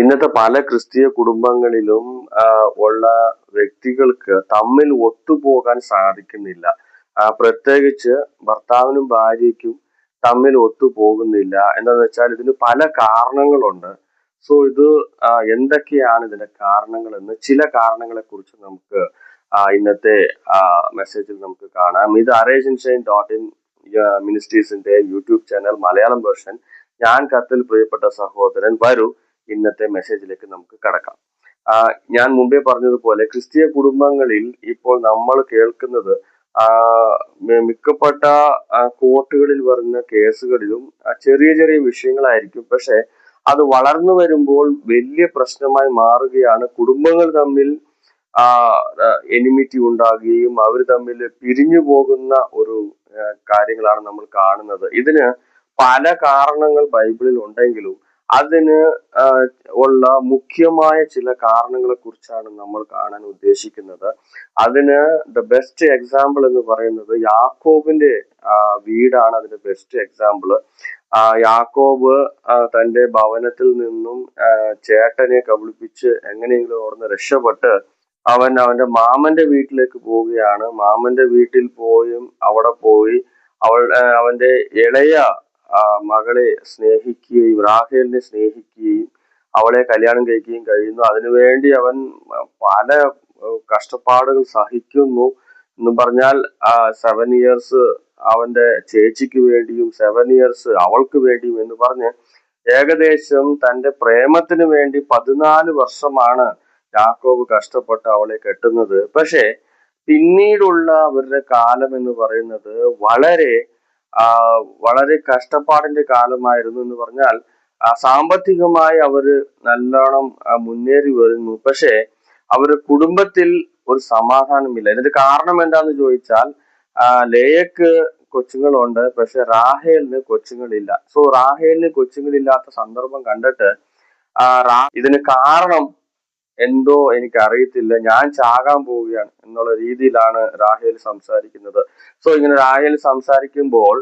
ഇന്നത്തെ പല ക്രിസ്തീയ കുടുംബങ്ങളിലും ഉള്ള വ്യക്തികൾക്ക് തമ്മിൽ ഒത്തുപോകാൻ സാധിക്കുന്നില്ല. പ്രത്യേകിച്ച് ഭർത്താവിനും ഭാര്യയ്ക്കും തമ്മിൽ ഒത്തുപോകുന്നില്ല. എന്താന്ന് വെച്ചാൽ ഇതിന് പല കാരണങ്ങളുണ്ട്. സോ ഇത് എന്തൊക്കെയാണ് ഇതിന്റെ കാരണങ്ങളെന്ന് ചില കാരണങ്ങളെ കുറിച്ച് നമുക്ക് ഇന്നത്തെ മെസ്സേജിൽ നമുക്ക് കാണാം. ഇത് arrangeandshine.in മിനിസ്ട്രീസിന്റെ യൂട്യൂബ് ചാനൽ മലയാളം വേർഷൻ. ഞാൻ കത്തിൽ പ്രിയപ്പെട്ട സഹോദരൻ. വരൂ ഇന്നത്തെ മെസ്സേജിലേക്ക് നമുക്ക് കടക്കാം. ഞാൻ മുമ്പേ പറഞ്ഞതുപോലെ ക്രിസ്തീയ കുടുംബങ്ങളിൽ ഇപ്പോൾ നമ്മൾ കേൾക്കുന്നത് മിക്കപ്പെട്ട കോർട്ടുകളിൽ വരുന്ന കേസുകളിലും ചെറിയ ചെറിയ വിഷയങ്ങളായിരിക്കും. പക്ഷെ അത് വളർന്നു വരുമ്പോൾ വലിയ പ്രശ്നമായി മാറുകയാണ്. കുടുംബങ്ങൾ തമ്മിൽ എനിമിറ്റി ഉണ്ടാകുകയും അവർ തമ്മിൽ പിരിഞ്ഞു പോകുന്ന ഒരു കാര്യങ്ങളാണ് നമ്മൾ കാണുന്നത്. ഇതിന് പല കാരണങ്ങൾ ബൈബിളിൽ ഉണ്ടെങ്കിലും അതിന് ഉള്ള മുഖ്യമായ ചില കാരണങ്ങളെ കുറിച്ചാണ് നമ്മൾ കാണാൻ ഉദ്ദേശിക്കുന്നത്. അതിന് ദ ബെസ്റ്റ് എക്സാമ്പിൾ എന്ന് പറയുന്നത് യാക്കോബിന്റെ വീടാണ് അതിന്റെ ബെസ്റ്റ് എക്സാമ്പിൾ. യാക്കോബ് തന്റെ ഭവനത്തിൽ നിന്നും ചേട്ടനെ കബളിപ്പിച്ച് എങ്ങനെയെങ്കിലും അവിടുന്ന് രക്ഷപ്പെട്ട് അവന്റെ മാമന്റെ വീട്ടിലേക്ക് പോവുകയാണ്. മാമന്റെ വീട്ടിൽ അവിടെ പോയി അവന്റെ ഇളയ മകളെ സ്നേഹിക്കുകയും റാഹേലിനെ സ്നേഹിക്കുകയും അവളെ കല്യാണം കഴിക്കുകയും കഴിയുന്നു. അതിനുവേണ്ടി അവൻ പല കഷ്ടപ്പാടുകൾ സഹിക്കുന്നു എന്ന് പറഞ്ഞാൽ 7 years അവന്റെ ചേച്ചിക്ക് വേണ്ടിയും 7 years അവൾക്ക് വേണ്ടിയും എന്ന് പറഞ്ഞ് ഏകദേശം തന്റെ പ്രേമത്തിന് വേണ്ടി 14 വർഷമാണ് യാക്കോബ് കഷ്ടപ്പെട്ട് അവളെ കെട്ടുന്നത്. പക്ഷെ പിന്നീടുള്ള അവരുടെ കാലം എന്ന് പറയുന്നത് വളരെ കഷ്ടപ്പാടിന്റെ കാലമായിരുന്നു. എന്ന് പറഞ്ഞാൽ സാമ്പത്തികമായി അവര് നല്ലോണം മുന്നേറി വരുന്നു. പക്ഷെ അവരുടെ കുടുംബത്തിൽ ഒരു സമാധാനമില്ല. ഇതിന്റെ കാരണം എന്താന്ന് ചോദിച്ചാൽ ലേയക്ക് കൊച്ചുങ്ങളുണ്ട്, പക്ഷെ റാഹേലിന് കൊച്ചുങ്ങളില്ല. സോ റാഹേലിന് കൊച്ചുങ്ങളില്ലാത്ത സന്ദർഭം കണ്ടിട്ട് ഇതിന് കാരണം എന്തോ എനിക്ക് അറിയത്തില്ല, ഞാൻ ചാകാൻ പോവുകയാണ് എന്നുള്ള രീതിയിലാണ് റാഹേൽ സംസാരിക്കുന്നത്. സോ ഇങ്ങനെ റാഹേൽ സംസാരിക്കുമ്പോൾ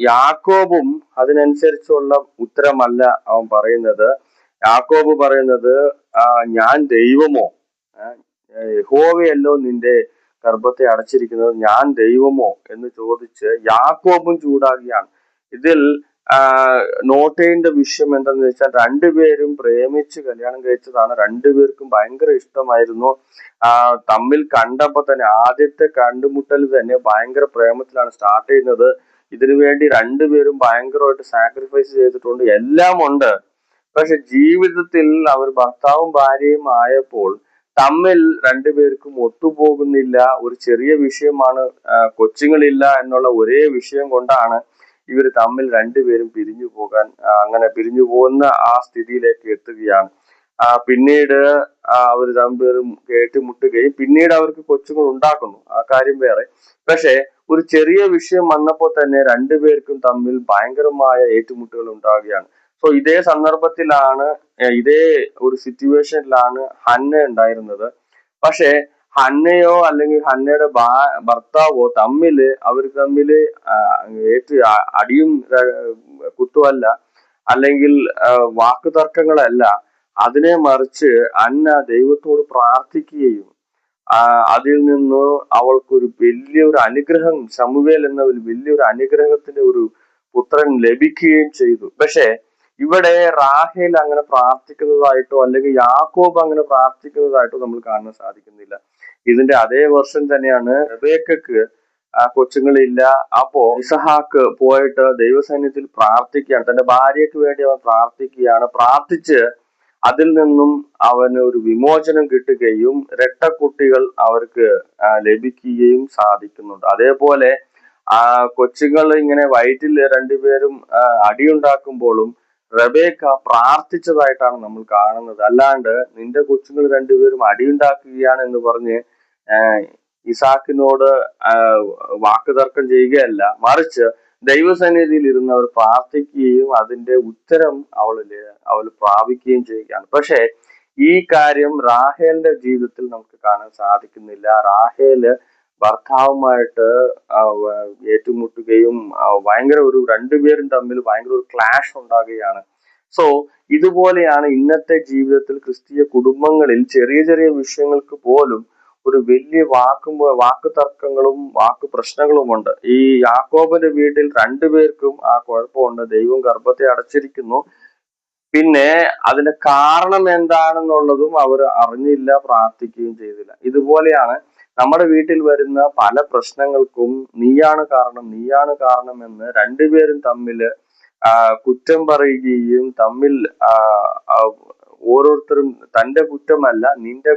യാക്കോബും അതിനനുസരിച്ചുള്ള ഉത്തരമല്ല അവൻ പറയുന്നത്. യാക്കോബ് പറയുന്നത് ഞാൻ ദൈവമോ, യഹോവയല്ലോ നിന്റെ ഗർഭത്തെ അടച്ചിരിക്കുന്നത്, ഞാൻ ദൈവമോ എന്ന് ചോദിച്ച് യാക്കോബും ചൂടാകുകയാണ്. ഇതിൽ നോട്ട് ചെയ്യേണ്ട വിഷയം എന്താണെന്ന് വെച്ചാൽ രണ്ടുപേരും പ്രേമിച്ച് കല്യാണം കഴിച്ചതാണ്. രണ്ടുപേർക്കും ഭയങ്കര ഇഷ്ടമായിരുന്നു. തമ്മിൽ കണ്ടപ്പോ തന്നെ ആദ്യത്തെ കണ്ടുമുട്ടൽ തന്നെ ഭയങ്കര പ്രേമത്തിലാണ് സ്റ്റാർട്ട് ചെയ്യുന്നത്. ഇതിനു വേണ്ടി രണ്ടുപേരും ഭയങ്കരമായിട്ട് സാക്രിഫൈസ് ചെയ്തിട്ടുണ്ട്, എല്ലാം ഉണ്ട്. പക്ഷെ ജീവിതത്തിൽ അവർ ഭർത്താവും ഭാര്യയും ആയപ്പോൾ തമ്മിൽ രണ്ടുപേർക്കും ഒത്തുപോകുന്നില്ല. ഒരു ചെറിയ വിഷയമാണ്, കൊച്ചുങ്ങളില്ല എന്നുള്ള ഒരേ വിഷയം കൊണ്ടാണ് ഇവർ തമ്മിൽ രണ്ടുപേരും അങ്ങനെ പിരിഞ്ഞു പോകുന്ന ആ സ്ഥിതിയിലേക്ക് എത്തുകയാണ്. പിന്നീട് അവർ രണ്ടുപേരും കേട്ടുമുട്ടുകയും പിന്നീട് അവർക്ക് കൊച്ചുങ്ങൾ ഉണ്ടാക്കുന്നു, ആ കാര്യം വേറെ. പക്ഷെ ഒരു ചെറിയ വിഷയം വന്നപ്പോൾ തന്നെ രണ്ടുപേർക്കും തമ്മിൽ ഭയങ്കരമായ ഏറ്റുമുട്ടുകൾ ഉണ്ടാവുകയാണ്. സോ ഇതേ സന്ദർഭത്തിലാണ്, ഇതേ ഒരു സിറ്റുവേഷനിലാണ് ഹന്ന ഉണ്ടായിരുന്നത്. പക്ഷെ ഹന്നയോ അല്ലെങ്കിൽ ഹന്നയുടെ ഭർത്താവോ അവർ തമ്മില് അടിയും കുത്തുമല്ല, അല്ലെങ്കിൽ വാക്കുതർക്കങ്ങളല്ല. അതിനെ മറിച്ച് അന്ന ദൈവത്തോട് പ്രാർത്ഥിക്കുകയും അതിൽ നിന്ന് അവൾക്കൊരു വലിയൊരു അനുഗ്രഹം, ശമൂവേൽ എന്ന വലിയൊരു അനുഗ്രഹത്തിന്റെ ഒരു പുത്രൻ ലഭിക്കുകയും ചെയ്തു. പക്ഷെ ഇവിടെ റാഹേൽ അങ്ങനെ പ്രാർത്ഥിക്കുന്നതായിട്ടോ അല്ലെങ്കിൽ യാക്കോബ് അങ്ങനെ പ്രാർത്ഥിക്കുന്നതായിട്ടോ നമ്മൾ കാണാൻ സാധിക്കുന്നില്ല. ഇതിന്റെ അതേ വെർഷൻ തന്നെയാണ് റെബേക്കക്ക് കൊച്ചുങ്ങളില്ല. അപ്പോ ഇസഹാക്ക് പോയിട്ട് ദൈവസൈന്യത്തിൽ പ്രാർത്ഥിക്കുകയാണ്, തന്റെ ഭാര്യയ്ക്ക് വേണ്ടി അവൻ പ്രാർത്ഥിക്കുകയാണ്. പ്രാർത്ഥിച്ച് അതിൽ നിന്നും അവന് ഒരു വിമോചനം കിട്ടുകയും രട്ടക്കുട്ടികൾ അവർക്ക് ലഭിക്കുകയും സാധിക്കുന്നുണ്ട്. അതേപോലെ കൊച്ചുങ്ങൾ ഇങ്ങനെ വയറ്റിൽ രണ്ടുപേരും അടിയുണ്ടാക്കുമ്പോഴും റബേക്ക പ്രാർത്ഥിച്ചതായിട്ടാണ് നമ്മൾ കാണുന്നത്. അല്ലാണ്ട് നിന്റെ കൊച്ചുങ്ങൾ രണ്ടുപേരും അടിയുണ്ടാക്കുകയാണ് എന്ന് പറഞ്ഞ് ഇസാക്കിനോട് വാക്കുതർക്കം ചെയ്യുകയല്ല, മറിച്ച് ദൈവസന്നിധിയിൽ ഇരുന്ന് അവർ പ്രാർത്ഥിക്കുകയും അതിന്റെ ഉത്തരം അവൾ പ്രാപിക്കുകയും ചെയ്യുകയാണ്. പക്ഷെ ഈ കാര്യം റാഹേലിന്റെ ജീവിതത്തിൽ നമുക്ക് കാണാൻ സാധിക്കുന്നില്ല. റാഹേല് ഭർത്താവുമായിട്ട് ഏറ്റുമുട്ടുകയും രണ്ടുപേരും തമ്മിൽ ഭയങ്കര ഒരു ക്ലാഷ് ഉണ്ടാകുകയാണ്. സോ ഇതുപോലെയാണ് ഇന്നത്തെ ജീവിതത്തിൽ ക്രിസ്തീയ കുടുംബങ്ങളിൽ ചെറിയ ചെറിയ വിഷയങ്ങൾക്ക് പോലും ഒരു വലിയ വാക്ക് തർക്കങ്ങളും വാക്ക് പ്രശ്നങ്ങളുമുണ്ട്. ഈ യാക്കോബിന്റെ വീട്ടിൽ രണ്ടുപേർക്കും ആ കുഴപ്പമുണ്ട്. ദൈവം ഗർഭത്തെ അടച്ചിരിക്കുന്നു. പിന്നെ അതിന്റെ കാരണം എന്താണെന്നുള്ളതും അവർ അറിഞ്ഞില്ല, പ്രാർത്ഥിക്കുകയും ചെയ്തില്ല. ഇതുപോലെയാണ് നമ്മുടെ വീട്ടിൽ വരുന്ന പല പ്രശ്നങ്ങൾക്കും നീയാണ് കാരണം എന്ന് രണ്ടുപേരും തമ്മിൽ കുറ്റം പറയുകയും തമ്മിൽ ഓരോരുത്തരും തന്റെ കുറ്റമല്ല എന്റെ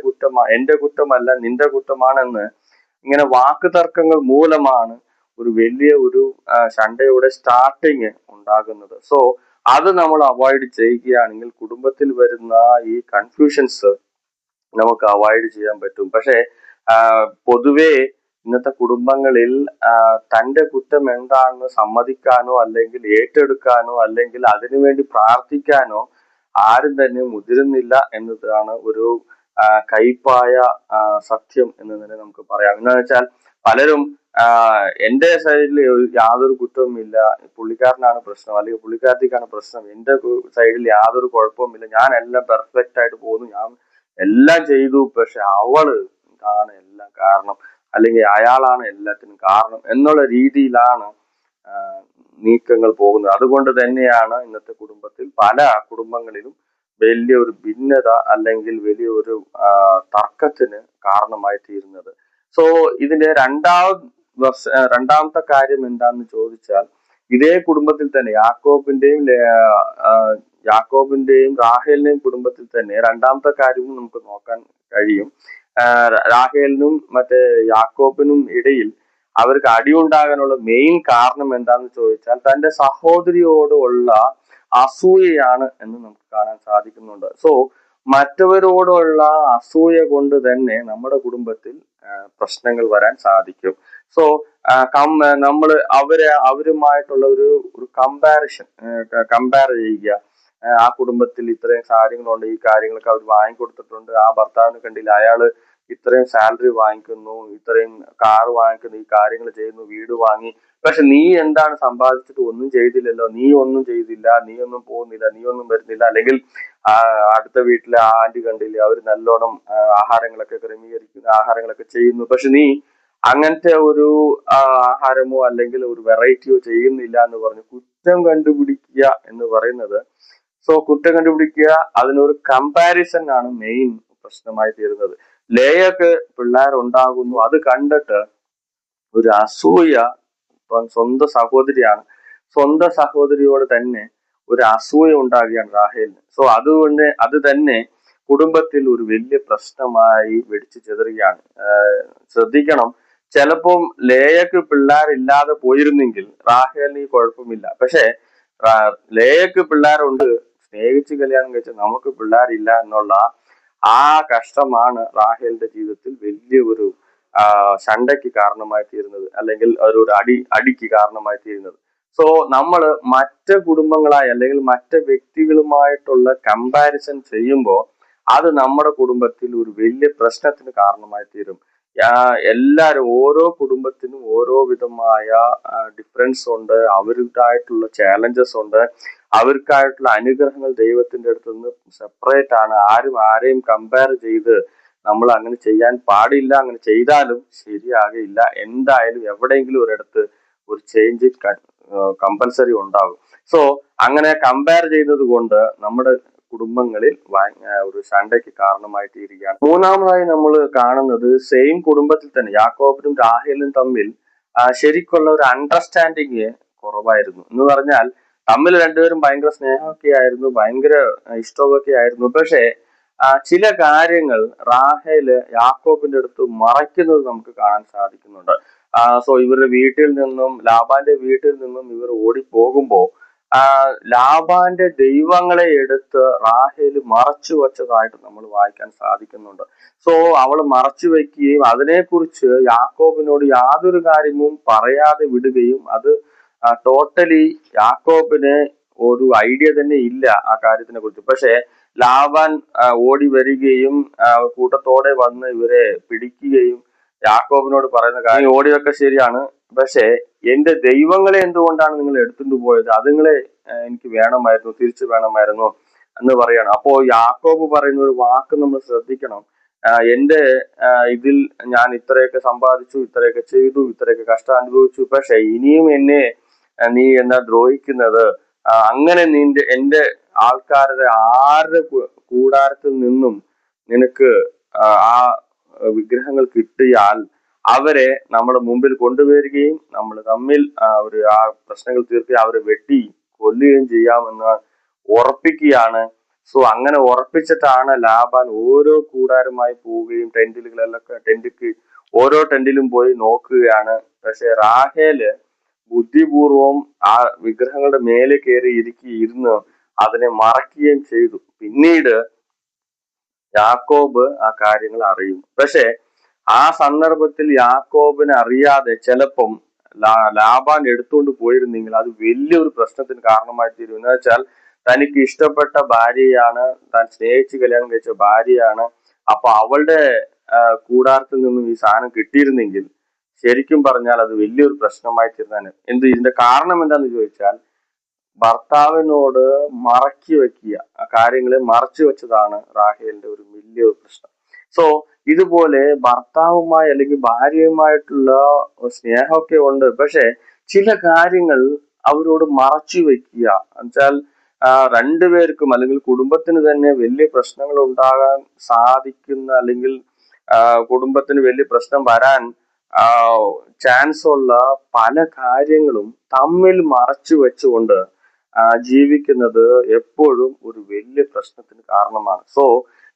കുറ്റമല്ല നിന്റെ കുറ്റമാണെന്ന് ഇങ്ങനെ വാക്ക് തർക്കങ്ങൾ മൂലമാണ് ഒരു വലിയ ഒരു ശണ്ടയുടെ സ്റ്റാർട്ടിങ് ഉണ്ടാകുന്നത്. സോ അത് നമ്മൾ അവോയ്ഡ് ചെയ്യുകയാണെങ്കിൽ കുടുംബത്തിൽ വരുന്ന ഈ കൺഫ്യൂഷൻസ് നമുക്ക് അവോയ്ഡ് ചെയ്യാൻ പറ്റും. പക്ഷെ പൊതുവേ ഇന്നത്തെ കുടുംബങ്ങളിൽ തന്റെ കുറ്റം എന്താണെന്ന് സമ്മതിക്കാനോ അല്ലെങ്കിൽ ഏറ്റെടുക്കാനോ അല്ലെങ്കിൽ അതിനുവേണ്ടി പ്രാർത്ഥിക്കാനോ ആരും തന്നെ മുതിരുന്നില്ല എന്നതാണ് ഒരു കയ്പായ സത്യം എന്ന് തന്നെ നമുക്ക് പറയാം. എന്താണെന്ന് വെച്ചാൽ പലരും എന്റെ സൈഡിൽ യാതൊരു കുറ്റവുമില്ല, പുള്ളിക്കാരനാണ് പ്രശ്നം അല്ലെങ്കിൽ പുള്ളിക്കാരത്തിക്കാണ് പ്രശ്നം, എന്റെ സൈഡിൽ യാതൊരു കുഴപ്പവുമില്ല, ഞാൻ എല്ലാം പെർഫെക്റ്റ് ആയിട്ട് പോകുന്നു, ഞാൻ എല്ലാം ചെയ്തു, പക്ഷെ അവള് ആണ് എല്ലാം കാരണം അല്ലെങ്കിൽ അയാളാണ് എല്ലാത്തിനും കാരണം എന്നുള്ള രീതിയിലാണ് നീക്കങ്ങൾ പോകുന്നത്. അതുകൊണ്ട് തന്നെയാണ് ഇന്നത്തെ കുടുംബത്തിൽ പല കുടുംബങ്ങളിലും വലിയൊരു ഭിന്നത അല്ലെങ്കിൽ വലിയൊരു തർക്കത്തിന് കാരണമായി തീരുന്നത്. സോ ഇതിന്റെ രണ്ടാമത്തെ കാര്യം എന്താന്ന് ചോദിച്ചാൽ, ഇതേ കുടുംബത്തിൽ തന്നെ യാക്കോബിന്റെയും റാഹേലിന്റെയും കുടുംബത്തിൽ തന്നെ രണ്ടാമത്തെ കാര്യവും നമുക്ക് നോക്കാൻ കഴിയും. റാഹേലിനും മറ്റേ യാക്കോബിനും ഇടയിൽ അവർക്ക് അടിയുണ്ടാകാനുള്ള മെയിൻ കാരണം എന്താന്ന് ചോദിച്ചാൽ തന്റെ സഹോദരിയോടുള്ള അസൂയയാണ് എന്ന് നമുക്ക് കാണാൻ സാധിക്കുന്നുണ്ട്. സോ മറ്റവരോടുള്ള അസൂയ കൊണ്ട് തന്നെ നമ്മുടെ കുടുംബത്തിൽ പ്രശ്നങ്ങൾ വരാൻ സാധിക്കും. സോ നമ്മൾ അവരുമായിട്ടുള്ള ഒരു കമ്പയർ ചെയ്യുക. ആ കുടുംബത്തിൽ ഇത്രയും കാര്യങ്ങളുണ്ട്, ഈ കാര്യങ്ങളൊക്കെ അവർ വാങ്ങിക്കൊടുത്തിട്ടുണ്ട്, ആ ഭർത്താവിനെ കണ്ടില്ല, അയാള് ഇത്രയും സാലറി വാങ്ങിക്കുന്നു, ഇത്രയും കാർ വാങ്ങിക്കുന്നു, ഈ കാര്യങ്ങൾ ചെയ്യുന്നു, വീട് വാങ്ങി, പക്ഷെ നീ എന്താണ് സമ്പാദിച്ചിട്ട് ഒന്നും ചെയ്തില്ലല്ലോ, നീ ഒന്നും ചെയ്തില്ല, നീ ഒന്നും പോകുന്നില്ല, നീ ഒന്നും വരുന്നില്ല, അല്ലെങ്കിൽ അടുത്ത വീട്ടിലെ ആ ആന്റി കണ്ടില്ലേ, അവർ നല്ലോണം ആഹാരങ്ങളൊക്കെ ക്രമീകരിക്കുന്നു, ആഹാരങ്ങളൊക്കെ ചെയ്യുന്നു, പക്ഷെ നീ അങ്ങനത്തെ ഒരു ആഹാരമോ അല്ലെങ്കിൽ ഒരു വെറൈറ്റിയോ ചെയ്യുന്നില്ല എന്ന് പറഞ്ഞ് കുറ്റം കണ്ടുപിടിക്കുക എന്ന് പറയുന്നത്. സോ കുറ്റം കണ്ടുപിടിക്കുക, അതിനൊരു കമ്പാരിസൺ ആണ് മെയിൻ പ്രശ്നമായി തീരുന്നത്. ലേയൊക്കെ പിള്ളേരുണ്ടാകുന്നു, അത് കണ്ടിട്ട് ഒരു അസൂയ, സ്വന്തം സഹോദരിയാണ്, സ്വന്തം സഹോദരിയോട് തന്നെ ഒരു അസൂയ ഉണ്ടാകുകയാണ് റാഹേലിന്. സോ അതുകൊണ്ട് അത് തന്നെ കുടുംബത്തിൽ ഒരു വലിയ പ്രശ്നമായി വെടിച്ചു ചെതറുകയാണ്. ശ്രദ്ധിക്കണം, ചിലപ്പം ലേയക്ക് പിള്ളേരില്ലാതെ പോയിരുന്നെങ്കിൽ റാഹേലിന് ഈ കുഴപ്പമില്ല. പക്ഷെ ലേയക്ക് പിള്ളേരുണ്ട്, സ്നേഹിച്ച് കല്യാണം കഴിച്ച് നമുക്ക് പിള്ളേരില്ല എന്നുള്ള ആ കഷ്ടമാണ് റാഹേലിന്റെ ജീവിതത്തിൽ വലിയ ഒരു ശണ്ടയ്ക്ക് കാരണമായി തീരുന്നത്, അല്ലെങ്കിൽ ഒരു അടിക്ക് കാരണമായി തീരുന്നത്. സോ നമ്മൾ മറ്റ് കുടുംബങ്ങളായി അല്ലെങ്കിൽ മറ്റ് വ്യക്തികളുമായിട്ടുള്ള കമ്പാരിസൺ ചെയ്യുമ്പോൾ അത് നമ്മുടെ കുടുംബത്തിൽ ഒരു വലിയ പ്രശ്നത്തിന് കാരണമായി തീരും. എല്ലാവരും ഓരോ കുടുംബത്തിനും ഓരോ വിധമായ ഡിഫറൻസ് ഉണ്ട്, അവരുടേതായിട്ടുള്ള ചാലഞ്ചസ് ഉണ്ട്, അവർക്കായിട്ടുള്ള അനുഗ്രഹങ്ങൾ ദൈവത്തിന്റെ അടുത്ത് നിന്ന് സെപ്പറേറ്റ് ആണ്. ആരെയും കമ്പയർ ചെയ്ത് നമ്മൾ അങ്ങനെ ചെയ്യാൻ പാടില്ല. അങ്ങനെ ചെയ്താലും ശരിയാകില്ല. എന്തായാലും എവിടെയെങ്കിലും ഒരിടത്ത് ഒരു ചേഞ്ച് കമ്പൽസറി ഉണ്ടാകും. സോ അങ്ങനെ കമ്പയർ ചെയ്യുന്നത് കൊണ്ട് നമ്മുടെ കുടുംബങ്ങളിൽ ഒരു ശണ്ടയ്ക്ക് കാരണമായി തീരുകയാണ്. മൂന്നാമതായി നമ്മൾ കാണുന്നത് സെയിം കുടുംബത്തിൽ തന്നെ യാക്കോബിനും റാഹേലും തമ്മിൽ ശരിക്കുള്ള ഒരു അണ്ടർസ്റ്റാൻഡിങ് കുറവായിരുന്നു. എന്ന് പറഞ്ഞാൽ തമ്മിൽ രണ്ടുപേരും ഭയങ്കര സ്നേഹമൊക്കെ ആയിരുന്നു, ഭയങ്കര ഇഷ്ടമൊക്കെ ആയിരുന്നു. പക്ഷെ ചില കാര്യങ്ങൾ റാഹേല് യാക്കോബിന്റെ അടുത്ത് മറയ്ക്കുന്നത് നമുക്ക് കാണാൻ സാധിക്കുന്നുണ്ട്. സോ ഇവരുടെ വീട്ടിൽ നിന്നും, ലാബാന്റെ വീട്ടിൽ നിന്നും ഇവർ ഓടിപ്പോകുമ്പോ ലാബാന്റെ ദൈവങ്ങളെ എടുത്ത് റാഹേല് മറച്ചു വച്ചതായിട്ട് നമ്മൾ വായിക്കാൻ സാധിക്കുന്നുണ്ട്. സോ അവൾ മറച്ചു വെക്കുകയും അതിനെക്കുറിച്ച് യാക്കോബിനോട് യാതൊരു കാര്യവും പറയാതെ വിടുകയും, അത് ടോട്ടലി യാക്കോബിന് ഒരു ഐഡിയ തന്നെ ഇല്ല ആ കാര്യത്തിനെ കുറിച്ച്. പക്ഷെ ലാബാൻ ഓടി വരികയും കൂട്ടത്തോടെ വന്ന് ഇവരെ പിടിക്കുകയും യാക്കോബിനോട് പറയുന്ന കാര്യം, ഓടിയൊക്കെ ശരിയാണ്, പക്ഷെ എന്റെ ദൈവങ്ങളെ എന്തുകൊണ്ടാണ് നിങ്ങൾ എടുത്തുകൊണ്ട് പോയത്? അതുങ്ങളെ എനിക്ക് വേണമായിരുന്നു, തിരിച്ചു വേണമായിരുന്നു എന്ന് പറയണം. അപ്പോ യാക്കോബ് പറയുന്ന ഒരു വാക്ക് നമ്മൾ ശ്രദ്ധിക്കണം. എന്റെ ഇതിൽ ഞാൻ ഇത്രയൊക്കെ സമ്പാദിച്ചു, ഇത്രയൊക്കെ ചെയ്തു, ഇത്രയൊക്കെ കഷ്ടം അനുഭവിച്ചു, പക്ഷെ ഇനിയും എന്നെ നീ എന്താ ദ്രോഹിക്കുന്നത്? അങ്ങനെ എന്റെ ആൾക്കാരുടെ ആരുടെ കൂടാരത്തിൽ നിന്നും നിനക്ക് ആ വിഗ്രഹങ്ങൾ കിട്ടിയാൽ അവരെ നമ്മുടെ മുമ്പിൽ കൊണ്ടുവരികയും നമ്മൾ തമ്മിൽ ആ പ്രശ്നങ്ങൾ തീർക്കുകയും അവരെ വെട്ടി കൊല്ലുകയും ചെയ്യാമെന്ന് ഉറപ്പിക്കുകയാണ്. സോ അങ്ങനെ ഉറപ്പിച്ചിട്ടാണ് ലാബാൻ ഓരോ കൂടാരമായി പോവുകയും ടെന്റിക്ക് ഓരോ ടെന്റിലും പോയി നോക്കുകയാണ്. പക്ഷെ റാഹേല് ബുദ്ധിപൂർവം ആ വിഗ്രഹങ്ങളുടെ മേലെ കയറി ഇരുന്ന് അതിനെ മറക്കുകയും ചെയ്തു. പിന്നീട് യാക്കോബ് ആ കാര്യങ്ങൾ അറിയുന്നു. പക്ഷെ ആ സന്ദർഭത്തിൽ യാക്കോബിനെ അറിയാതെ ചിലപ്പം ലാബാൻ എടുത്തുകൊണ്ട് പോയിരുന്നെങ്കിൽ അത് വലിയൊരു പ്രശ്നത്തിന് കാരണമായി തീരും. എന്ന് വെച്ചാൽ തനിക്ക് ഇഷ്ടപ്പെട്ട ഭാര്യയാണ്, താൻ സ്നേഹിച്ച് കല്യാണം കഴിച്ച ഭാര്യയാണ്. അപ്പൊ അവളുടെ കൂടാരത്തിൽ നിന്നും ഈ സാധനം കിട്ടിയിരുന്നെങ്കിൽ ശരിക്കും പറഞ്ഞാൽ അത് വലിയൊരു പ്രശ്നമായി തീർന്നാണ്. ഇതിന്റെ കാരണം എന്താന്ന് ചോദിച്ചാൽ ഭർത്താവിനോട് മറക്കി വെക്കുക, ആ കാര്യങ്ങളെ മറച്ചു വെച്ചതാണ് റാഹേലിന്റെ ഒരു വലിയൊരു പ്രശ്നം. സോ ഇതുപോലെ ഭർത്താവുമായി അല്ലെങ്കിൽ ഭാര്യയുമായിട്ടുള്ള സ്നേഹമൊക്കെ ഉണ്ട്, പക്ഷെ ചില കാര്യങ്ങൾ അവരോട് മറച്ചു വെക്കുക എന്നുവെച്ചാൽ രണ്ടുപേർക്കും അല്ലെങ്കിൽ കുടുംബത്തിന് തന്നെ വലിയ പ്രശ്നങ്ങൾ ഉണ്ടാകാൻ സാധിക്കുന്ന അല്ലെങ്കിൽ കുടുംബത്തിന് വലിയ പ്രശ്നം വരാൻ ചാൻസ് ഉള്ള പല കാര്യങ്ങളും തമ്മിൽ മറച്ചു വെച്ചുകൊണ്ട് ജീവിക്കുന്നത് എപ്പോഴും ഒരു വലിയ പ്രശ്നത്തിന് കാരണമാണ്. സോ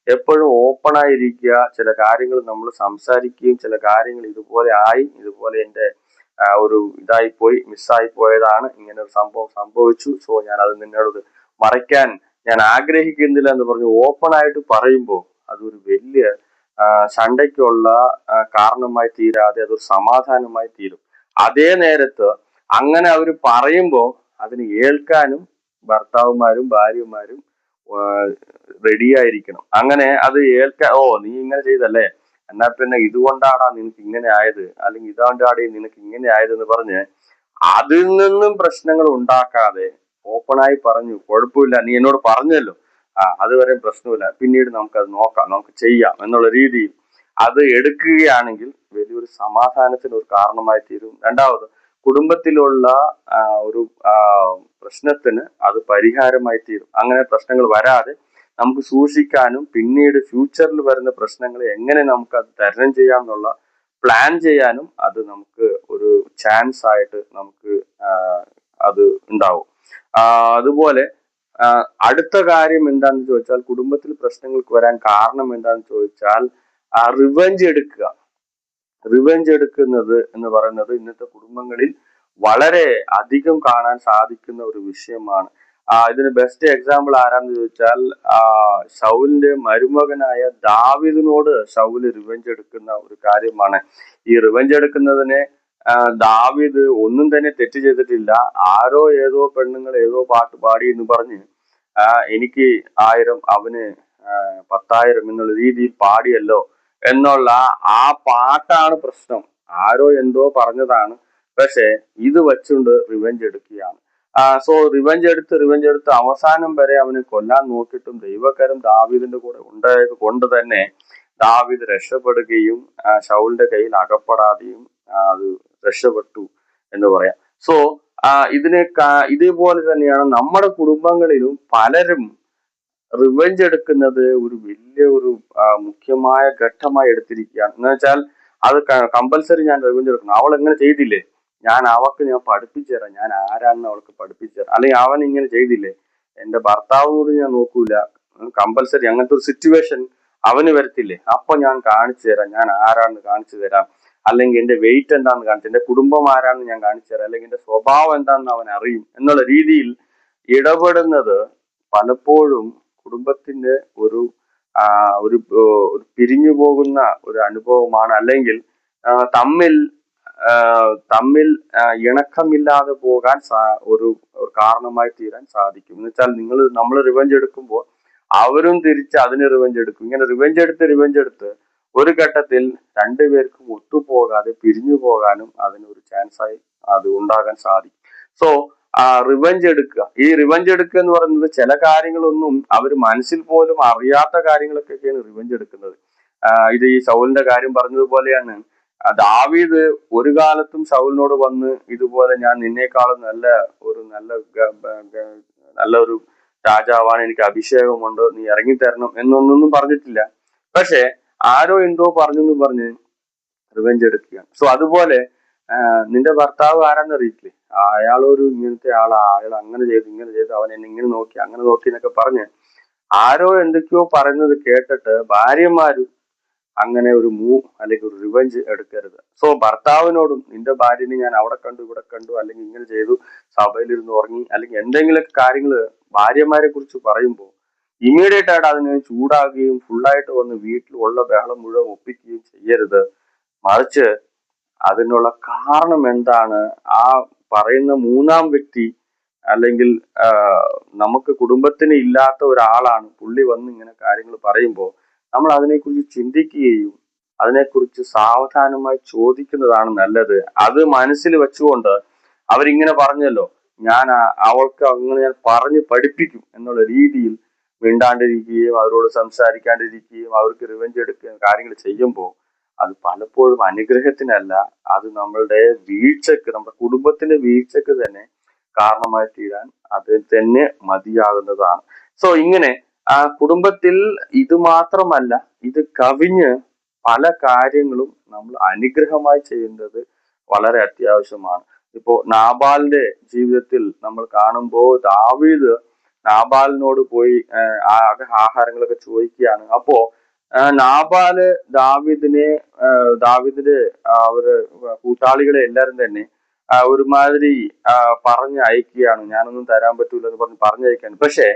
എപ്പോഴും ഓപ്പൺ ആയിരിക്കുക. ചില കാര്യങ്ങൾ നമ്മൾ സംസാരിക്കുകയും ചില കാര്യങ്ങൾ ഇതുപോലെ എൻ്റെ ഒരു ഇതായിപ്പോയി, മിസ്സായി പോയതാണ്, ഇങ്ങനെ ഒരു സംഭവം സംഭവിച്ചു, സോ ഞാൻ അത് നിന്നോട് മറയ്ക്കാൻ ഞാൻ ആഗ്രഹിക്കുന്നില്ല എന്ന് പറഞ്ഞ് ഓപ്പൺ ആയിട്ട് പറയുമ്പോൾ അതൊരു വലിയ സണ്ടയ്ക്കുള്ള കാരണമായി തീരാതെ അതൊരു സമാധാനമായി തീരും. അതേ നേരത്ത് അങ്ങനെ അവർ പറയുമ്പോൾ അതിന് ഏൽക്കാനും ഭർത്താവുമാരും ഭാര്യമാരും റെഡിയായിരിക്കണം. അങ്ങനെ അത് നീ ഇങ്ങനെ ചെയ്തല്ലേ, എന്നാ പിന്നെ ഇതുകൊണ്ടാടാ നിനക്ക് ഇങ്ങനെ ആയത്, അല്ലെങ്കിൽ ഇതാണ്ടാടേ നിനക്ക് ഇങ്ങനെ ആയതെന്ന് പറഞ്ഞ് അതിൽ നിന്നും പ്രശ്നങ്ങൾ ഉണ്ടാക്കാതെ ഓപ്പണായി പറഞ്ഞു, കുഴപ്പമില്ല, നീ എന്നോട് പറഞ്ഞല്ലോ, അതുവരെ പ്രശ്നമില്ല, പിന്നീട് നമുക്കത് നോക്കാം, നമുക്ക് ചെയ്യാം എന്നുള്ള രീതിയിൽ അത് എടുക്കുകയാണെങ്കിൽ വലിയൊരു സമാധാനത്തിന് ഒരു കാരണമായി തീരും. രണ്ടാമത് കുടുംബത്തിലുള്ള ഒരു പ്രശ്നത്തിന് അത് പരിഹാരമായി തീരും. അങ്ങനെ പ്രശ്നങ്ങൾ വരാതെ നമുക്ക് സൂക്ഷിക്കാനും പിന്നീട് ഫ്യൂച്ചറിൽ വരുന്ന പ്രശ്നങ്ങളെ എങ്ങനെ നമുക്ക് അത് തരണം ചെയ്യാമെന്നുള്ള പ്ലാൻ ചെയ്യാനും അത് നമുക്ക് ഒരു ചാൻസ് ആയിട്ട് നമുക്ക് അത് ഉണ്ടാവും. അതുപോലെ അടുത്ത കാര്യം എന്താണെന്ന് ചോദിച്ചാൽ, കുടുംബത്തിൽ പ്രശ്നങ്ങൾക്ക് വരാൻ കാരണം എന്താണെന്ന് ചോദിച്ചാൽ റിവെഞ്ച് എടുക്കുക. റിവെഞ്ച് എടുക്കുന്നത് എന്ന് പറയുന്നത് ഇന്നത്തെ കുടുംബങ്ങളിൽ വളരെ അധികം കാണാൻ സാധിക്കുന്ന ഒരു വിഷയമാണ്. ഇതിന് ബെസ്റ്റ് എക്സാമ്പിൾ ആരാന്ന് ചോദിച്ചാൽ ശൗലിന്റെ മരുമകനായ ദാവീദിനോട് ശൗല് റിവെഞ്ച് എടുക്കുന്ന ഒരു കാര്യമാണ്. ഈ റിവെഞ്ച് എടുക്കുന്നതിനെ ദാവീദ് ഒന്നും തന്നെ തെറ്റ് ചെയ്തിട്ടില്ല. ആരോ ഏതോ പെണ്ണുങ്ങൾ ഏതോ പാട്ട് പാടി എന്ന് പറഞ്ഞ് എനിക്ക് 1000 അവന് 10,000 എന്നുള്ള രീതിയിൽ പാടിയല്ലോ എന്നുള്ള ആ പാട്ടാണ് പ്രശ്നം. ആരോ എന്തോ പറഞ്ഞതാണ്, പക്ഷെ ഇത് വെച്ചുകൊണ്ട് റിവെഞ്ച് എടുക്കുകയാണ്. സോ റിവെഞ്ച് എടുത്ത് അവസാനം വരെ അവനെ കൊല്ലാൻ നോക്കിയിട്ടും ദൈവകരം ദാവീദിന്റെ കൂടെ ഉണ്ടായത് കൊണ്ട് തന്നെ ദാവീദ് രക്ഷപ്പെടുകയും ശൗലിന്റെ കയ്യിൽ അകപ്പെടാതെയും അത് രക്ഷപ്പെട്ടു എന്ന് പറയാം. സോ ഇതേപോലെ തന്നെയാണ് നമ്മുടെ കുടുംബങ്ങളിലും പലരും റിവെഞ്ച് എടുക്കുന്നത് ഒരു വലിയ ഒരു മുഖ്യമായ ഘട്ടമായി എടുത്തിരിക്കുകയാണ്. എന്ന് വെച്ചാൽ അത് കമ്പൽസറി ഞാൻ റിവെഞ്ച് എടുക്കണം. അവൾ എങ്ങനെ ചെയ്തില്ലേ, ഞാൻ പഠിപ്പിച്ചു തരാം, ഞാൻ ആരാണെന്ന് അവൾക്ക് പഠിപ്പിച്ചു തരാം. അല്ലെങ്കിൽ അവൻ ഇങ്ങനെ ചെയ്തില്ലേ, എന്റെ ഭർത്താവ് കൂടി ഞാൻ നോക്കൂല, കമ്പൽസറി അങ്ങനത്തെ ഒരു സിറ്റുവേഷൻ അവന് വരത്തില്ലേ, അപ്പൊ ഞാൻ കാണിച്ചു തരാം, ഞാൻ ആരാണെന്ന് കാണിച്ചു തരാം, അല്ലെങ്കിൽ എന്റെ വെയിറ്റ് എന്താണെന്ന് കാണിച്ചു, എന്റെ കുടുംബം ആരാണെന്ന് ഞാൻ കാണിച്ചു തരാം, അല്ലെങ്കിൽ എന്റെ സ്വഭാവം എന്താണെന്ന് അവൻ അറിയും എന്നുള്ള രീതിയിൽ ഇടപെടുന്നത് പലപ്പോഴും കുടുംബത്തിന്റെ ഒരു പിരിഞ്ഞു പോകുന്ന ഒരു അനുഭവമാണ്. അല്ലെങ്കിൽ തമ്മിൽ ഇണക്കമില്ലാതെ പോകാൻ ഒരു കാരണമായി തീരാൻ സാധിക്കും. എന്ന് വെച്ചാൽ നമ്മൾ റിവെഞ്ച് എടുക്കുമ്പോൾ അവരും തിരിച്ച് അതിന് റിവെഞ്ച് എടുക്കും. ഇങ്ങനെ റിവെഞ്ച് എടുത്ത് ഒരു ഘട്ടത്തിൽ രണ്ടുപേർക്കും ഒത്തുപോകാതെ പിരിഞ്ഞു പോകാനും അതിനൊരു ചാൻസായി അത് ഉണ്ടാകാൻ സാധിക്കും. സോ റിവെഞ്ച് എടുക്കുക, ഈ റിവെഞ്ച് എടുക്കുക എന്ന് പറയുന്നത് ചില കാര്യങ്ങളൊന്നും അവർ മനസ്സിൽ പോലും അറിയാത്ത കാര്യങ്ങളൊക്കെയാണ് റിവെഞ്ച് എടുക്കുന്നത്. ഇത് ഈ സൗലിന്റെ കാര്യം പറഞ്ഞതുപോലെയാണ്. ദാവീദ് ഒരു കാലത്തും സൗലിനോട് വന്ന് ഇതുപോലെ ഞാൻ നിന്നേക്കാളും നല്ലൊരു രാജാവാണ്, എനിക്ക് അഭിഷേകമുണ്ട്, നീ ഇറങ്ങിത്തരണം എന്നൊന്നും പറഞ്ഞിട്ടില്ല. പക്ഷെ ആരോ എന്തോ പറഞ്ഞെന്ന് പറഞ്ഞ് റിവെഞ്ച് എടുക്കുകയാണ്. സോ അതുപോലെ നിന്റെ ഭർത്താവ് ആരാന്ന് അറിയില്ലേ, അയാളൊരു ഇങ്ങനത്തെ ആളാ, അയാൾ അങ്ങനെ ചെയ്തു ഇങ്ങനെ ചെയ്തു, അവൻ എന്നെ ഇങ്ങനെ നോക്കി അങ്ങനെ നോക്കി എന്നൊക്കെ പറഞ്ഞ് ആരോ എന്തൊക്കെയോ പറയുന്നത് കേട്ടിട്ട് ഭാര്യമാരും അങ്ങനെ ഒരു അല്ലെങ്കിൽ ഒരു റിവെഞ്ച് എടുക്കരുത്. സോ ഭർത്താവിനോടും നിന്റെ ഭാര്യനെ ഞാൻ അവിടെ കണ്ടു ഇവിടെ കണ്ടു, അല്ലെങ്കിൽ ഇങ്ങനെ ചെയ്തു, സഭയിലിരുന്ന് ഉറങ്ങി, അല്ലെങ്കിൽ എന്തെങ്കിലുമൊക്കെ കാര്യങ്ങൾ ഭാര്യമാരെ കുറിച്ച് പറയുമ്പോൾ ഇമ്മീഡിയറ്റ് ആയിട്ട് അതിനെ ചൂടാകുകയും ഫുള്ളായിട്ട് വന്ന് വീട്ടിലുള്ള ബഹളം മുഴുവൻ ഒപ്പിക്കുകയും ചെയ്യരുത്. മറിച്ച് അതിനുള്ള കാരണം എന്താണ്, ആ പറയുന്ന മൂന്നാം വ്യക്തി അല്ലെങ്കിൽ നമുക്ക് കുടുംബത്തിന് ഇല്ലാത്ത ഒരാളാണ് പുള്ളി വന്ന് ഇങ്ങനെ കാര്യങ്ങൾ പറയുമ്പോൾ നമ്മൾ അതിനെക്കുറിച്ച് ചിന്തിക്കുകയും അതിനെക്കുറിച്ച് സാവധാനമായി ചോദിക്കുന്നതാണ് നല്ലത്. അത് മനസ്സിൽ വെച്ചുകൊണ്ട് അവരിങ്ങനെ പറഞ്ഞല്ലോ, ഞാൻ അവൾക്ക് അങ്ങനെ ഞാൻ പറഞ്ഞ് പഠിപ്പിക്കും എന്നുള്ള രീതിയിൽ മിണ്ടാണ്ടിരിക്കുകയും അവരോട് സംസാരിക്കാണ്ടിരിക്കുകയും അവർക്ക് റിവെഞ്ച് എടുക്കുകയും കാര്യങ്ങൾ ചെയ്യുമ്പോൾ അത് പലപ്പോഴും അനുഗ്രഹത്തിനല്ല, അത് നമ്മളുടെ വീഴ്ചക്ക്, നമ്മുടെ കുടുംബത്തിന്റെ വീഴ്ചക്ക് തന്നെ കാരണമായി തീരാൻ അത് തന്നെ മതിയാകുന്നതാണ്. സോ ഇങ്ങനെ കുടുംബത്തിൽ ഇത് മാത്രമല്ല, ഇത് കവിഞ്ഞ് പല കാര്യങ്ങളും നമ്മൾ അനുഗ്രഹമായി ചെയ്യുന്നത് വളരെ അത്യാവശ്യമാണ്. ഇപ്പോ നാബാലിന്റെ ജീവിതത്തിൽ നമ്മൾ കാണുമ്പോൾ ദാവീദ് നാബാലിനോട് പോയി ആഹാരങ്ങളൊക്കെ ചോദിക്കുകയാണ്. അപ്പോ നാബാല് ദാവീദിന്റെ അവര് കൂട്ടാളികളെ എല്ലാരും തന്നെ ഒരുമാതിരി പറഞ്ഞ് അയക്കുകയാണ്, ഞാനൊന്നും തരാൻ പറ്റൂല എന്ന് പറഞ്ഞയക്കാണ്. പക്ഷെ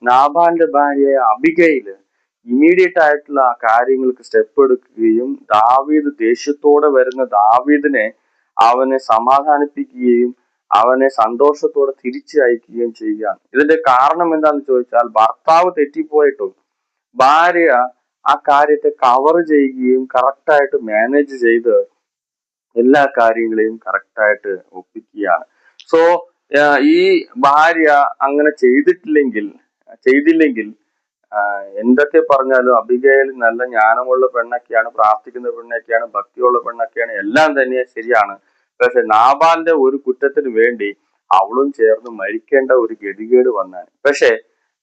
നാബാലിന്റെ ഭാര്യ അബിഗയില് ഇമ്മീഡിയറ്റ് ആയിട്ടുള്ള ആ കാര്യങ്ങൾക്ക് സ്റ്റെപ്പ് എടുക്കുകയും ദാവീദ് ദേഷ്യത്തോടെ വരുന്ന ദാവീദിനെ അവനെ സമാധാനിപ്പിക്കുകയും അവനെ സന്തോഷത്തോടെ തിരിച്ചു അയക്കുകയും ചെയ്യുകയാണ്. ഇതിന്റെ കാരണം എന്താണെന്ന് ചോദിച്ചാൽ, ഭർത്താവ് തെറ്റിപ്പോയിട്ടും ഭാര്യ ആ കാര്യത്തെ കവർ ചെയ്യുകയും കറക്റ്റായിട്ട് മാനേജ് ചെയ്ത് എല്ലാ കാര്യങ്ങളെയും കറക്റ്റായിട്ട് ഒപ്പിക്കുകയാണ്. സോ ഈ ഭാര്യ അങ്ങനെ ചെയ്തില്ലെങ്കിൽ എന്തൊക്കെ പറഞ്ഞാലും അബിഗയിൽ നല്ല ജ്ഞാനമുള്ള പെണ്ണൊക്കെയാണ്, പ്രാർത്ഥിക്കുന്ന പെണ്ണൊക്കെയാണ്, ഭക്തിയുള്ള പെണ്ണൊക്കെയാണ്, എല്ലാം തന്നെ ശരിയാണ്. പക്ഷെ നാബാലിന്റെ ഒരു കുറ്റത്തിന് വേണ്ടി അവളും ചേർന്ന് മരിക്കേണ്ട ഒരു ഗതികേട് വന്നാൽ, പക്ഷെ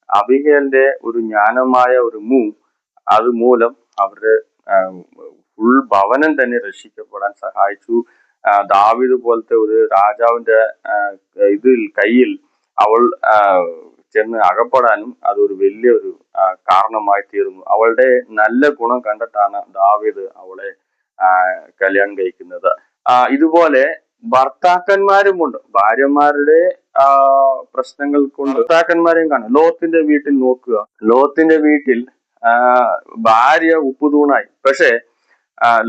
അബിഗേലിന്റെ ഒരു ജ്ഞാനമായ ഒരു അത് മൂലം അവരുടെ ഫുൾ ഭവനം തന്നെ രക്ഷിക്കപ്പെടാൻ സഹായിച്ചു. ദാവീദ് പോലത്തെ ഒരു രാജാവിന്റെ കയ്യിൽ അവൾ ചെന്ന് അകപ്പെടാനും അതൊരു വലിയൊരു കാരണമായി തീർന്നു. അവളുടെ നല്ല ഗുണം കണ്ടിട്ടാണ് ദാവീദ് അവളെ കല്യാണം കഴിക്കുന്നത്. ഇതുപോലെ ഭർത്താക്കന്മാരുമുണ്ട്, ഭാര്യമാരുടെ പ്രശ്നങ്ങൾ കൊണ്ട് ഭർത്താക്കന്മാരെയും കാണും. ലോത്തിന്റെ വീട്ടിൽ നോക്കുക, ലോത്തിന്റെ വീട്ടിൽ ഭാര്യ ഉപ്പുതൂണായി. പക്ഷെ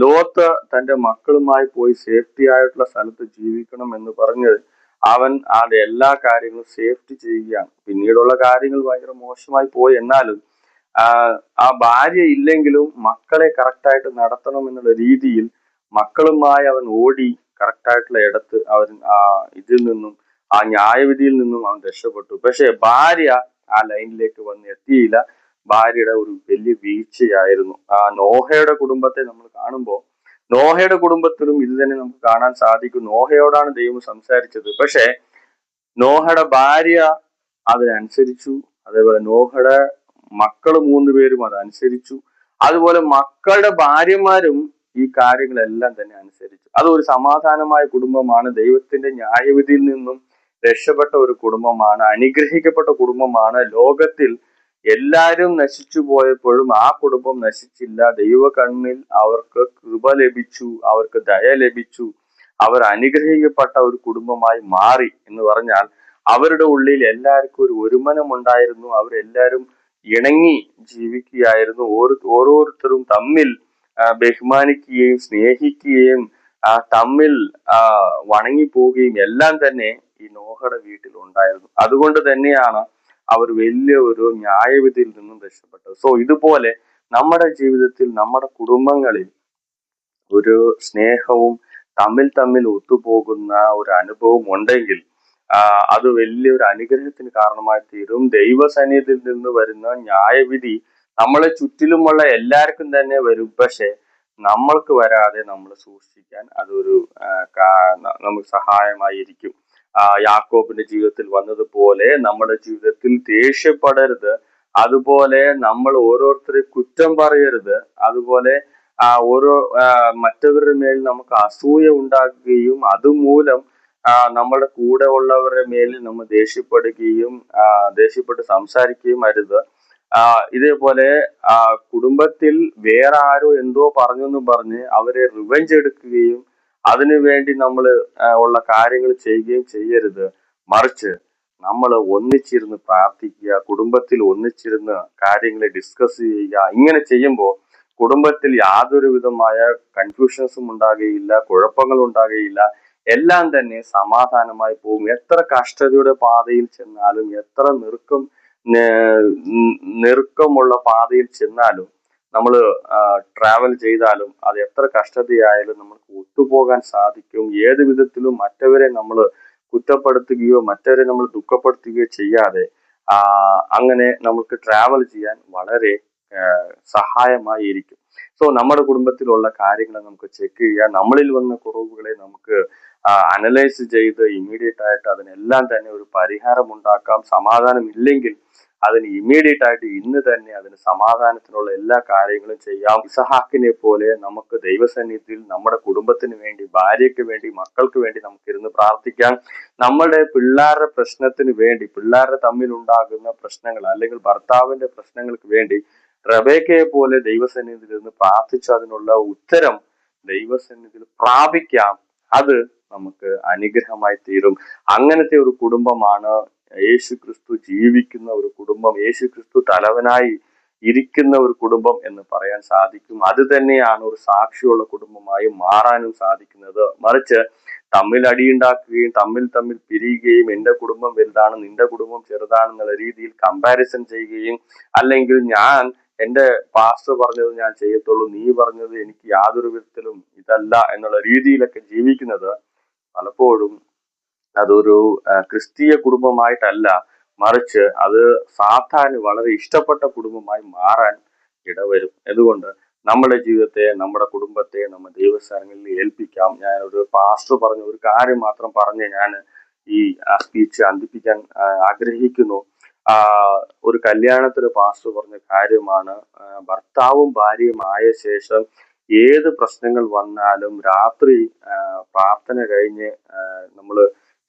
ലോത്ത് തന്റെ മക്കളുമായി പോയി സേഫ്റ്റി ആയിട്ടുള്ള സ്ഥലത്ത് ജീവിക്കണം എന്ന് പറഞ്ഞ് അവൻ എല്ലാ കാര്യങ്ങളും സേഫ്റ്റി ചെയ്യുകയാണ്. പിന്നീടുള്ള കാര്യങ്ങൾ ഭയങ്കര മോശമായി പോയി. എന്നാലും ആ ഭാര്യ ഇല്ലെങ്കിലും മക്കളെ കറക്റ്റായിട്ട് നടത്തണം എന്നുള്ള രീതിയിൽ മക്കളുമായി അവൻ ഓടി കറക്റ്റായിട്ടുള്ള ഇടത്ത് അവൻ ഇതിൽ നിന്നും ആ ന്യായവിധിയിൽ നിന്നും അവൻ രക്ഷപ്പെട്ടു. പക്ഷെ ഭാര്യ ആ ലൈനിലേക്ക് വന്ന് എത്തിയില്ല. ഭാര്യയുടെ ഒരു വലിയ വീഴ്ചയായിരുന്നു. നോഹയുടെ കുടുംബത്തെ നമ്മൾ കാണുമ്പോൾ നോഹയുടെ കുടുംബത്തിലും ഇത് തന്നെ നമുക്ക് കാണാൻ സാധിക്കും. നോഹയോടാണ് ദൈവം സംസാരിച്ചത്, പക്ഷെ നോഹയുടെ ഭാര്യ അതിനനുസരിച്ചു. അതേപോലെ നോഹയുടെ മക്കള് 3 പേരും അതനുസരിച്ചു. അതുപോലെ മക്കളുടെ ഭാര്യമാരും ഈ കാര്യങ്ങളെല്ലാം തന്നെ അനുസരിച്ചു. അതൊരു സമാധാനമായ കുടുംബമാണ്, ദൈവത്തിന്റെ ന്യായവിധിയിൽ നിന്നും രക്ഷപ്പെട്ട ഒരു കുടുംബമാണ്, അനുഗ്രഹിക്കപ്പെട്ട കുടുംബമാണ്. ലോകത്തിൽ എല്ലാരും നശിച്ചു പോയപ്പോഴും ആ കുടുംബം നശിച്ചില്ല. ദൈവ കണ്ണിൽ അവർക്ക് കൃപ ലഭിച്ചു, അവർക്ക് ദയ ലഭിച്ചു, അവർ അനുഗ്രഹിക്കപ്പെട്ട ഒരു കുടുംബമായി മാറി എന്ന് പറഞ്ഞാൽ അവരുടെ ഉള്ളിൽ എല്ലാവർക്കും ഒരു ഒരുമനമുണ്ടായിരുന്നു. അവരെല്ലാവരും ഇണങ്ങി ജീവിക്കുകയായിരുന്നു. ഓരോരുത്തരും തമ്മിൽ ബഹുമാനിക്കുകയും സ്നേഹിക്കുകയും തമ്മിൽ വണങ്ങിപ്പോവുകയും എല്ലാം തന്നെ ഈ നോഹയുടെ വീട്ടിൽ ഉണ്ടായിരുന്നു. അതുകൊണ്ട് തന്നെയാണ് അവർ വലിയ ഒരു ന്യായവിധിയിൽ നിന്നും രക്ഷപ്പെട്ടത്. സോ ഇതുപോലെ നമ്മുടെ ജീവിതത്തിൽ, നമ്മുടെ കുടുംബങ്ങളിൽ ഒരു സ്നേഹവും തമ്മിൽ ഒത്തുപോകുന്ന ഒരു അനുഭവം ഉണ്ടെങ്കിൽ അത് വലിയൊരു അനുഗ്രഹത്തിന് കാരണമായി തീരും. ദൈവസന്നിധിയിൽ നിന്ന് വരുന്ന ന്യായവിധി നമ്മളെ ചുറ്റിലുമുള്ള എല്ലാവർക്കും തന്നെ വരും. പക്ഷെ നമ്മൾക്ക് വരാതെ നമ്മൾ സൂക്ഷിക്കാൻ അതൊരു നമുക്ക് സഹായമായിരിക്കും. യാക്കോബിന്റെ ജീവിതത്തിൽ വന്നതുപോലെ നമ്മുടെ ജീവിതത്തിൽ ദേഷ്യപ്പെടരുത്. അതുപോലെ നമ്മൾ ഓരോരുത്തരെ കുറ്റം പറയരുത്. അതുപോലെ ഓരോ മറ്റവരുടെ മേൽ നമുക്ക് അസൂയ ഉണ്ടാക്കുകയും അതുമൂലം നമ്മുടെ കൂടെ ഉള്ളവരുടെ മേലിൽ നമ്മൾ ദേഷ്യപ്പെട്ട് സംസാരിക്കുകയും അരുത്. ഇതേപോലെ കുടുംബത്തിൽ വേറെ ആരോ എന്തോ പറഞ്ഞെന്ന് പറഞ്ഞ് അവരെ റിവെഞ്ച് എടുക്കുകയും അതിനുവേണ്ടി നമ്മൾ ഉള്ള കാര്യങ്ങൾ ചെയ്യുകയും ചെയ്യരുത്. മറിച്ച് നമ്മൾ ഒന്നിച്ചിരുന്ന് പ്രാർത്ഥിക്കുക, കുടുംബത്തിൽ ഒന്നിച്ചിരുന്ന് കാര്യങ്ങളെ ഡിസ്കസ് ചെയ്യുക. ഇങ്ങനെ ചെയ്യുമ്പോൾ കുടുംബത്തിൽ യാതൊരു വിധമായ കൺഫ്യൂഷൻസും ഉണ്ടാകുകയില്ല, കുഴപ്പങ്ങൾ ഉണ്ടാകുകയില്ല. എല്ലാം തന്നെ സമാധാനമായി പോകും. എത്ര കഷ്ടതയുടെ പാതയിൽ ചെന്നാലും, എത്ര നെരുക്കമുള്ള പാതയിൽ ചെന്നാലും, നമ്മൾ ട്രാവൽ ചെയ്താലും, അത് എത്ര കഷ്ടതയായാലും നമുക്ക് ഒത്തുപോകാൻ സാധിക്കും. ഏത് വിധത്തിലും മറ്റവരെ നമ്മൾ കുറ്റപ്പെടുത്തുകയോ മറ്റവരെ നമ്മൾ ദുഃഖപ്പെടുത്തുകയോ ചെയ്യാതെ അങ്ങനെ നമുക്ക് ട്രാവൽ ചെയ്യാൻ വളരെ സഹായമായിരിക്കും. സോ നമ്മുടെ കുടുംബത്തിലുള്ള കാര്യങ്ങൾ നമുക്ക് ചെക്ക് ചെയ്യാം. നമ്മളിൽ വന്ന കുറവുകളെ നമുക്ക് അനലൈസ് ചെയ്ത് ഇമ്മീഡിയറ്റ് ആയിട്ട് അതിനെല്ലാം തന്നെ ഒരു പരിഹാരം ഉണ്ടാക്കാം. സമാധാനം ഇല്ലെങ്കിൽ അതിന് ഇമ്മീഡിയറ്റ് ആയിട്ട് ഇന്ന് തന്നെ അതിന് സമാധാനത്തിനുള്ള എല്ലാ കാര്യങ്ങളും ചെയ്യാം. ഇസഹാക്കിനെ പോലെ നമുക്ക് ദൈവസന്നിധിയിൽ നമ്മുടെ കുടുംബത്തിന് വേണ്ടി, ഭാര്യയ്ക്ക് വേണ്ടി, മക്കൾക്ക് വേണ്ടി നമുക്ക് ഇരുന്ന് പ്രാർത്ഥിക്കാം. നമ്മുടെ പിള്ളേരുടെ പ്രശ്നത്തിന് വേണ്ടി, പിള്ളേരുടെ തമ്മിൽ ഉണ്ടാകുന്ന പ്രശ്നങ്ങൾ അല്ലെങ്കിൽ ഭർത്താവിന്റെ പ്രശ്നങ്ങൾക്ക് വേണ്ടി റബേക്കയെ പോലെ ദൈവസന്നിധിയിൽ നിന്ന് പ്രാർത്ഥിച്ച് അതിനുള്ള ഉത്തരം ദൈവസന്നിധിയിൽ പ്രാപിക്കാം. അത് നമുക്ക് അനുഗ്രഹമായി തീരും. അങ്ങനത്തെ ഒരു കുടുംബമാണ് യേശു ക്രിസ്തു ജീവിക്കുന്ന ഒരു കുടുംബം, യേശു ക്രിസ്തു തലവനായി ഇരിക്കുന്ന ഒരു കുടുംബം എന്ന് പറയാൻ സാധിക്കും. അത് തന്നെയാണ് ഒരു സാക്ഷിയുള്ള കുടുംബമായി മാറാനും സാധിക്കുന്നത്. മറിച്ച് തമ്മിൽ അടിയുണ്ടാക്കുകയും തമ്മിൽ പിരിയുകയും എന്റെ കുടുംബം വലുതാണ് നിന്റെ കുടുംബം ചെറുതാണെന്നുള്ള രീതിയിൽ കമ്പാരിസൺ ചെയ്യുകയും, അല്ലെങ്കിൽ എന്റെ പാസ്റ്റർ പറഞ്ഞത് ഞാൻ ചെയ്യത്തുള്ളൂ, നീ പറഞ്ഞത് എനിക്ക് യാതൊരു വിധത്തിലും ഇതല്ല എന്നുള്ള രീതിയിലൊക്കെ ജീവിക്കുന്നത് പലപ്പോഴും അതൊരു ക്രിസ്തീയ കുടുംബമായിട്ടല്ല, മറിച്ച് അത് സാത്താന് വളരെ ഇഷ്ടപ്പെട്ട കുടുംബമായി മാറാൻ ഇടവരും. അതുകൊണ്ട് നമ്മുടെ ജീവിതത്തെ, നമ്മുടെ കുടുംബത്തെ നമ്മൾ ദൈവസ്ഥാനങ്ങളിൽ ഏൽപ്പിക്കാം. ഞാൻ ഒരു പാസ്റ്റർ പറഞ്ഞ ഒരു കാര്യം മാത്രം പറഞ്ഞ് ഞാൻ ഈ സ്പീച്ച് അന്തിപ്പിക്കാൻ ആഗ്രഹിക്കുന്നു. ഒരു കല്യാണത്തിന് പാസ്റ്റർ പറഞ്ഞ കാര്യമാണ്, ഭർത്താവും ഭാര്യയും ആയ ശേഷം ഏത് പ്രശ്നങ്ങൾ വന്നാലും രാത്രി പ്രാർത്ഥന കഴിഞ്ഞ് നമ്മൾ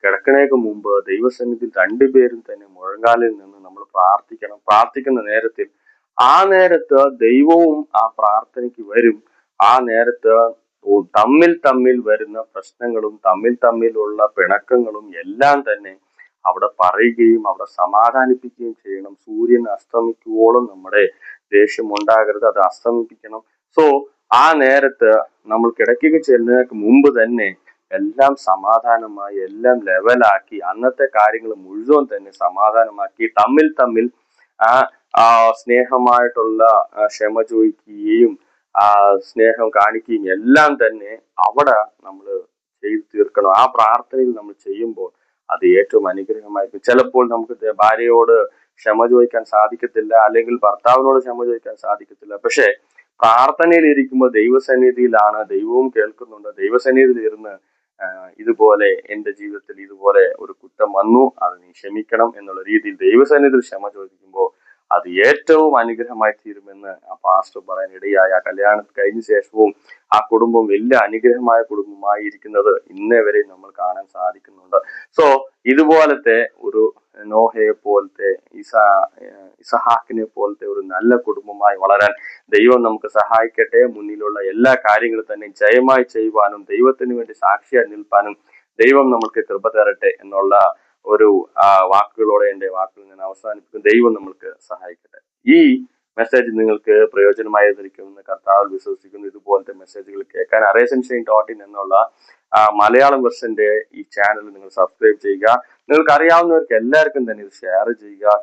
കിടക്കണേക്ക് മുമ്പ് ദൈവസന്നിധിയിൽ രണ്ടുപേരും തന്നെ മുഴങ്കാലിൽ നിന്ന് നമ്മൾ പ്രാർത്ഥിക്കണം. പ്രാർത്ഥിക്കുന്ന നേരത്തിൽ ആ നേരത്ത് ദൈവവും ആ പ്രാർത്ഥനയ്ക്ക് വരും. ആ നേരത്ത് തമ്മിൽ വരുന്ന പ്രശ്നങ്ങളും തമ്മിലുള്ള പിണക്കങ്ങളും എല്ലാം തന്നെ അവിടെ പറയുകയും അവിടെ സമാധാനിപ്പിക്കുകയും ചെയ്യണം. സൂര്യൻ അസ്തമിക്കുവോളം നമ്മുടെ ദേഷ്യം ഉണ്ടാകരുത്, അത് അസ്തമിപ്പിക്കണം. സോ ആ നേരത്ത് നമ്മൾ കിടക്കുക ചെല്ലുന്നതിന് മുമ്പ് തന്നെ എല്ലാം സമാധാനമായി, എല്ലാം ലെവലാക്കി, അന്നത്തെ കാര്യങ്ങൾ മുഴുവൻ തന്നെ സമാധാനമാക്കി തമ്മിൽ സ്നേഹമായിട്ടുള്ള ക്ഷമ ചോദിക്കുകയും സ്നേഹം കാണിക്കുകയും എല്ലാം തന്നെ അവിടെ നമ്മൾ ചെയ്തു തീർക്കണം. ആ പ്രാർത്ഥനയിൽ നമ്മൾ ചെയ്യുമ്പോൾ അത് ഏറ്റവും അനുഗ്രഹമായിരിക്കും. ചിലപ്പോൾ നമുക്ക് ഭാര്യയോട് ക്ഷമ ചോദിക്കാൻ സാധിക്കത്തില്ല, അല്ലെങ്കിൽ ഭർത്താവിനോട് ക്ഷമ ചോദിക്കാൻ സാധിക്കത്തില്ല. പക്ഷെ പ്രാർത്ഥനയിൽ ഇരിക്കുമ്പോൾ ദൈവസന്നിധിയിലാണ്, ദൈവവും കേൾക്കുന്നുണ്ട്. ദൈവസന്നിധിയിൽ ഇരുന്ന് ഇതുപോലെ എന്റെ ജീവിതത്തിൽ ഇതുപോലെ ഒരു കുറ്റം വന്നു, അത് നീ ക്ഷമിക്കണം എന്നുള്ള രീതിയിൽ ദൈവസന്നിധിയിൽ ക്ഷമ ചോദിക്കുമ്പോൾ അത് ഏറ്റവും അനുഗ്രഹമായി തീരുമെന്ന് ആ പാസ്റ്റർ പറയാൻ ഇടയായ. ആ കല്യാണം കഴിഞ്ഞ ശേഷവും ആ കുടുംബം വലിയ അനുഗ്രഹമായ കുടുംബമായി ഇരിക്കുന്നത് ഇന്നേ വരെ നമ്മൾ കാണാൻ സാധിക്കുന്നുണ്ട്. സോ ഇതുപോലത്തെ ഒരു നോഹയെ പോലത്തെ, ഇസഹാക്കിനെ പോലത്തെ ഒരു നല്ല കുടുംബമായി വളരാൻ ദൈവം നമുക്ക് സഹായിക്കട്ടെ. മുന്നിലുള്ള എല്ലാ കാര്യങ്ങളും തന്നെ ജയമായി ചെയ്യുവാനും ദൈവത്തിന് വേണ്ടി സാക്ഷിയായി നിൽപ്പാനും ദൈവം നമുക്ക് കൃപ തരട്ടെ എന്നുള്ള ഒരു വാക്കുകളോടെ എൻ്റെ വാക്കുകൾ ഞാൻ അവസാനിപ്പിക്കും. ദൈവം നമ്മൾക്ക് സഹായിക്കട്ടെ. ഈ മെസ്സേജ് നിങ്ങൾക്ക് പ്രയോജനമായിരിക്കുമെന്ന് കർത്താവിൽ വിശ്വസിക്കുന്നു. ഇതുപോലത്തെ മെസ്സേജുകൾ കേൾക്കാൻ arraysunshine.in എന്നുള്ള മലയാളം വെർഷന്റെ ഈ ചാനൽ നിങ്ങൾ സബ്സ്ക്രൈബ് ചെയ്യുക. നിങ്ങൾക്ക് അറിയാവുന്നവർക്ക് എല്ലാവർക്കും തന്നെ ഇത് ഷെയർ ചെയ്യുക.